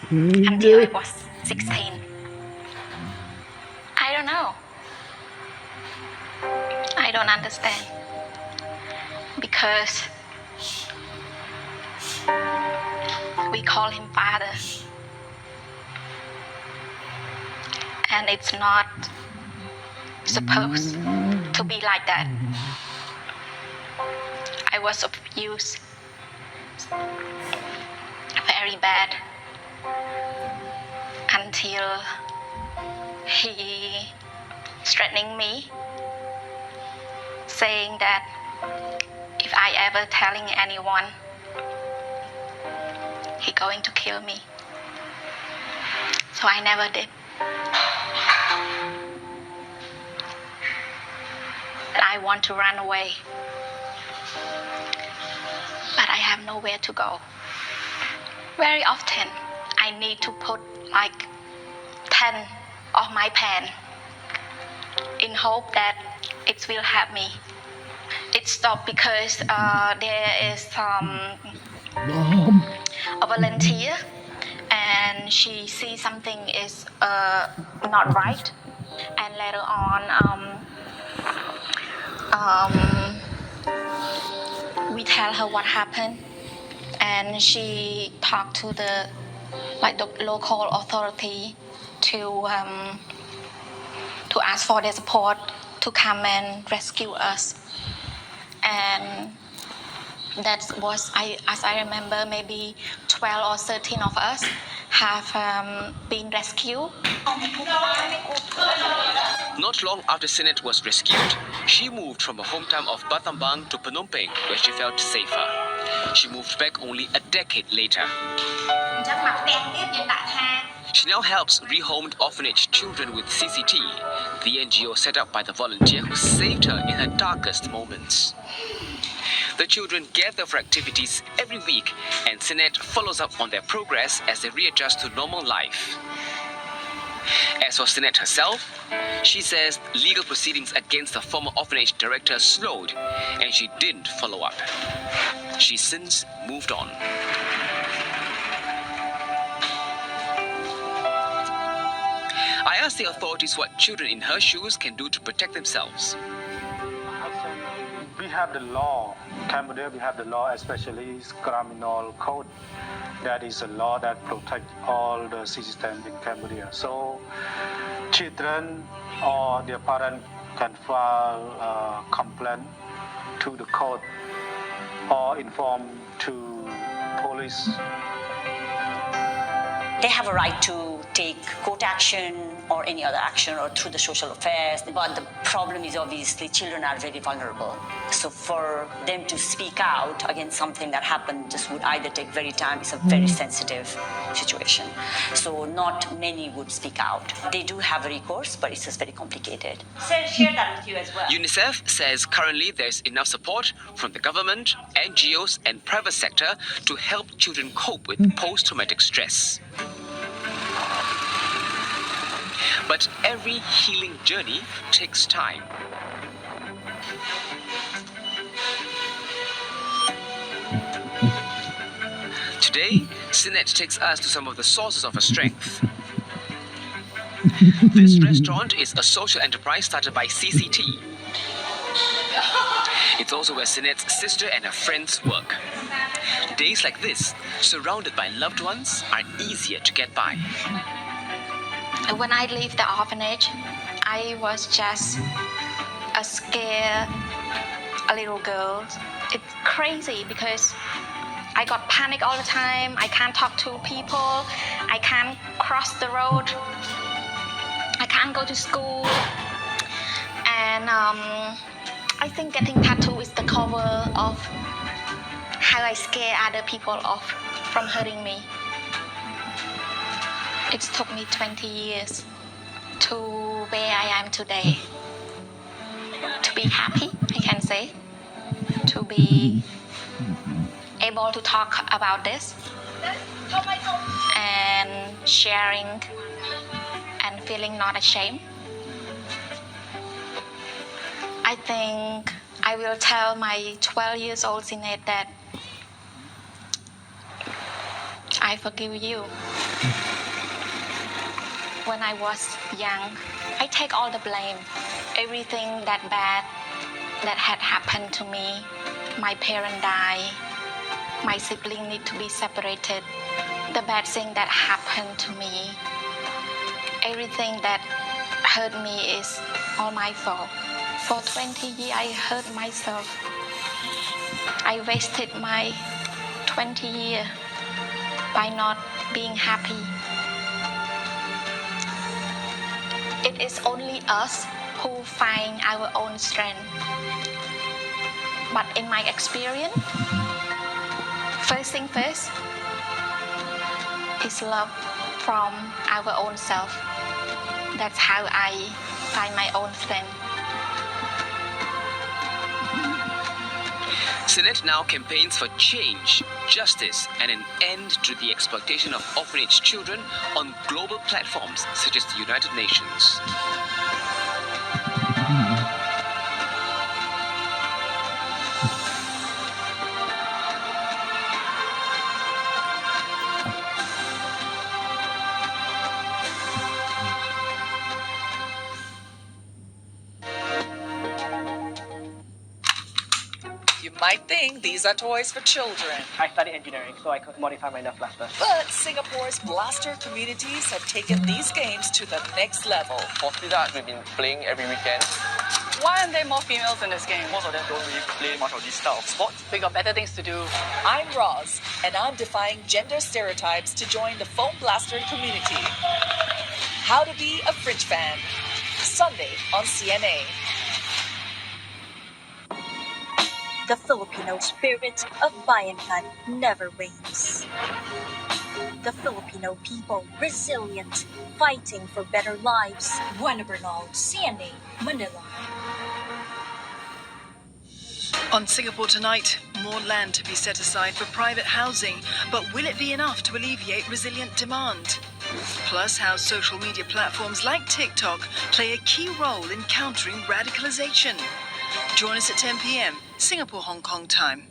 until I was 16. I don't know. I don't understand. Because we call him father. And it's not supposed to be like that. I was abused very bad until he threatening me, saying that if I ever telling anyone, he going to kill me. So I never did. I want to run away, but I have nowhere to go. Very often, I need to put like 10 of my pen in hope that it will help me. It stopped because there is a volunteer and she sees something is not right, and later on we tell her what happened, and she talked to the local authority to ask for their support to come and rescue us. And that was, as I remember, maybe 12 or 13 of us have been rescued. Not long after Sinet was rescued, she moved from her hometown of Battambang to Phnom Penh, where she felt safer. She moved back only a decade later. She now helps rehomed orphanage children with CCT, the NGO set up by the volunteer who saved her in her darkest moments. The children gather for activities every week, and Sinet follows up on their progress as they readjust to normal life. As for Sinet herself, she says legal proceedings against the former orphanage director slowed, and she didn't follow up. She's since moved on. I asked the authorities what children in her shoes can do to protect themselves. We have the law. In Cambodia, we have the law, especially criminal code. That is a law that protects all the citizens in Cambodia. So children or their parents can file a complaint to the court or inform to police. They have a right to take court action or any other action or through the social affairs. But the problem is obviously children are very vulnerable. So for them to speak out against something that happened just would either take very time. It's a very sensitive situation. So not many would speak out. They do have a recourse, but it's just very complicated. So share that with you as well. UNICEF says currently there's enough support from the government, NGOs, and private sector to help children cope with post-traumatic stress. But every healing journey takes time. Today, Sinet takes us to some of the sources of her strength. This restaurant is a social enterprise started by CCT. It's also where Sinet's sister and her friends work. Days like this, surrounded by loved ones, are easier to get by. When I leave the orphanage, I was just a scared little girl. It's crazy because I got panic all the time. I can't talk to people. I can't cross the road. I can't go to school. And I think getting tattoo is the cover of how I scare other people off from hurting me. It took me 20 years to where I am today. To be happy, I can say. To be able to talk about this. And sharing and feeling not ashamed. I think I will tell my 12 years old Sinet that I I forgive you. When I was young, I take all the blame. Everything that bad that had happened to me, my parent died, my sibling need to be separated, the bad thing that happened to me, everything that hurt me is all my fault. For 20 years, I hurt myself. I wasted my 20 years by not being happy. It is only us who find our own strength. But in my experience, first thing first is love from our own self. That's how I find my own strength. Senate now campaigns for change, justice, and an end to the exploitation of orphanage children on global platforms such as the United Nations. You might think these are toys for children, I studied engineering, so I could modify my Nerf blaster. but Singapore's blaster communities have taken these games to the next level. For Speed Art, we've been playing every weekend. Why aren't there more females in this game? Most of them don't really play much of this style of sports. We got better things to do. I'm Roz, and I'm defying gender stereotypes to join the foam blaster community. How to be a fridge fan. Sunday on CNA. The Filipino spirit of Bayangan never wanes. The Filipino people resilient, fighting for better lives. Buena Bernal, CNA, Manila. On Singapore Tonight, more land to be set aside for private housing, but will it be enough to alleviate resilient demand? Plus, how social media platforms like TikTok play a key role in countering radicalization. Join us at 10 p.m. Singapore Hong Kong time.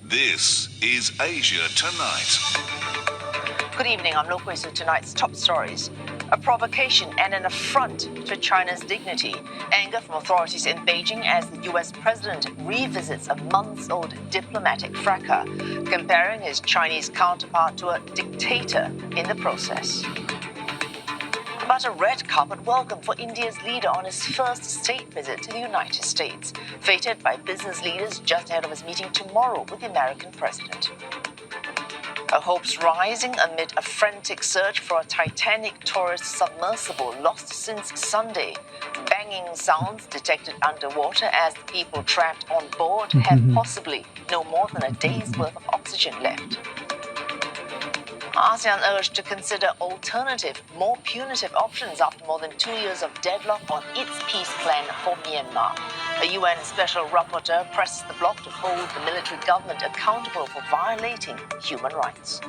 This is Asia Tonight. Good evening, I'm Lokwe Su. Tonight's top stories. A provocation and an affront to China's dignity. Anger from authorities in Beijing as the US president revisits a months-old diplomatic fracas, comparing his Chinese counterpart to a dictator in the process. But a red carpet welcome for India's leader on his first state visit to the United States, feted by business leaders just ahead of his meeting tomorrow with the American president. Hopes rising amid a frantic search for a Titanic tourist submersible lost since Sunday. Banging sounds detected underwater as the people trapped on board have possibly no more than a day's worth of oxygen left. ASEAN urged to consider alternative, more punitive options after more than 2 years of deadlock on its peace plan for Myanmar. A UN special rapporteur presses the bloc to hold the military government accountable for violating human rights.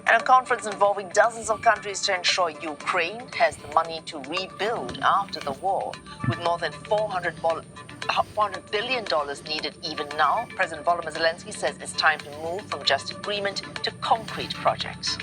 And a conference involving dozens of countries to ensure Ukraine has the money to rebuild after the war, with more than $400 billion needed even now. President Volodymyr Zelensky says it's time to move from just agreement to concrete projects.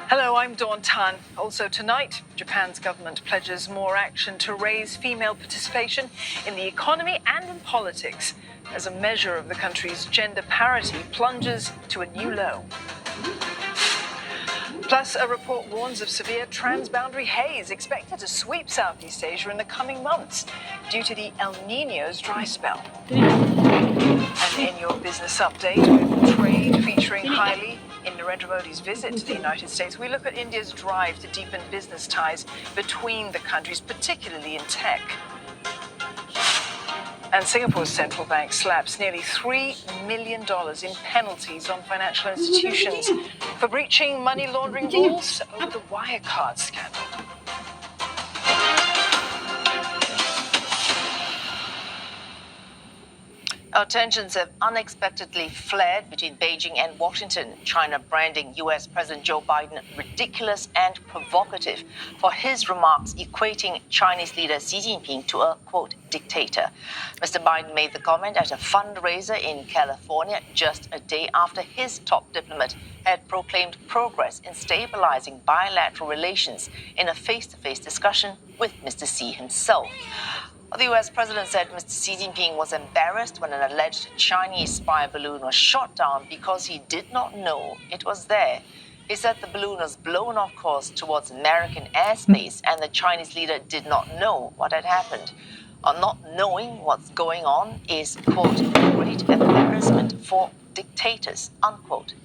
Hello, I'm Dawn Tan. Also tonight, Japan's government pledges more action to raise female participation in the economy and in politics. as a measure of the country's gender parity plunges to a new low. Plus, a report warns of severe transboundary haze expected to sweep Southeast Asia in the coming months due to the El Niño's dry spell. And in your business update, with trade featuring highly in Narendra Modi's visit to the United States, we look at India's drive to deepen business ties between the countries, particularly in tech. And Singapore's central bank slaps nearly $3 million in penalties on financial institutions for breaching money laundering rules over the Wirecard scandal. Tensions have unexpectedly flared between Beijing and Washington, China branding US President Joe Biden ridiculous and provocative for his remarks equating Chinese leader Xi Jinping to a, quote, dictator. Mr. Biden made the comment at a fundraiser in California just a day after his top diplomat had proclaimed progress in stabilizing bilateral relations in a face-to-face discussion with Mr. Xi himself. The US president said Mr. Xi Jinping was embarrassed when an alleged Chinese spy balloon was shot down because he did not know it was there. He said the balloon was blown off course towards American airspace and the Chinese leader did not know what had happened. Not knowing what's going on is, quote, great embarrassment for dictators, unquote.